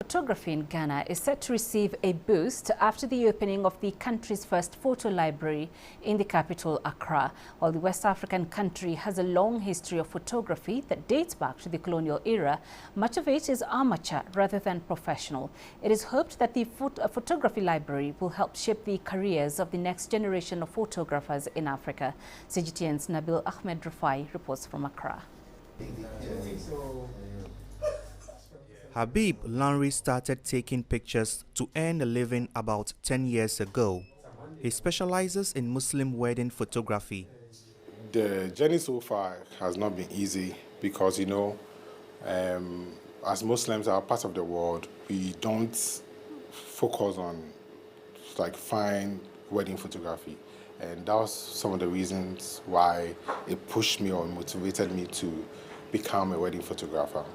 Photography in Ghana is set to receive a boost after the opening of the country's first photo library in the capital, Accra. While the West African country has a long history of photography that dates back to the colonial era, much of it is amateur rather than professional. It is hoped that the photography library will help shape the careers of the next generation of photographers in Africa. CGTN's Nabil Ahmed Rufai reports from Accra. Habib Lanri started taking pictures to earn a living about 10 years ago. He specializes in Muslim wedding photography. The journey so far has not been easy because, as Muslims are part of the world, we don't focus on fine wedding photography. And that was some of the reasons why it pushed me or motivated me to become a wedding photographer.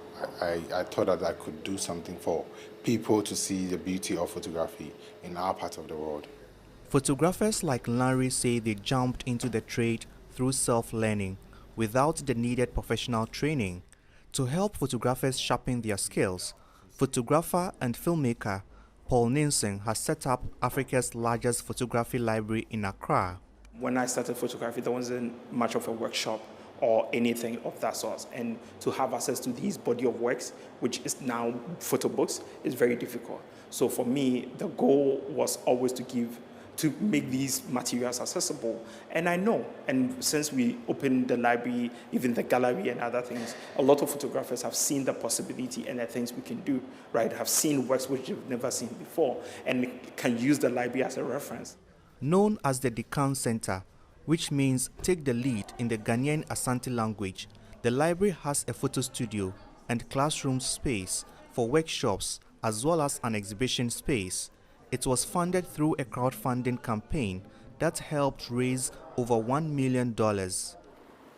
I thought that I could do something for people to see the beauty of photography in our part of the world. Photographers like Lanri say they jumped into the trade through self-learning without the needed professional training. To help photographers sharpen their skills, photographer and filmmaker Paul Nielsen has set up Africa's largest photography library in Accra. When I started photography, there wasn't much of a workshop or anything of that sort. And to have access to these body of works, which is now photo books, is very difficult. So for me, the goal was always to make these materials accessible. And I know, and since we opened the library, even the gallery and other things, a lot of photographers have seen the possibility and the things we can do, right? Have seen works which they've never seen before and can use the library as a reference. Known as the Decan Center, which means take the lead in the Ghanaian Asante language, the library has a photo studio and classroom space for workshops as well as an exhibition space. It was funded through a crowdfunding campaign that helped raise over $1 million.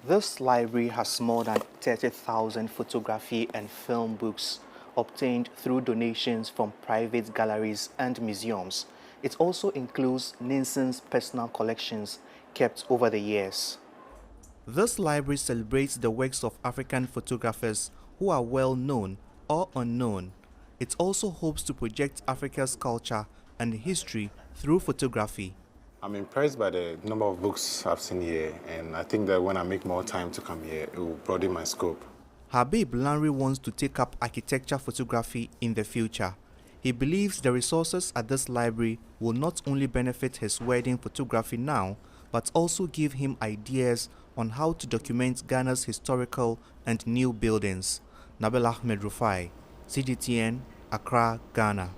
This library has more than 30,000 photography and film books obtained through donations from private galleries and museums. It also includes Nielsen's personal collections kept over the years. This library celebrates the works of African photographers who are well known or unknown. It also hopes to project Africa's culture and history through photography. I'm impressed by the number of books I've seen here, and I think that when I make more time to come here, it will broaden my scope. Habib Lanri wants to take up architecture photography in the future. He believes the resources at this library will not only benefit his wedding photography now, but also give him ideas on how to document Ghana's historical and new buildings. Nabil Ahmed Rufai, CGTN, Accra, Ghana.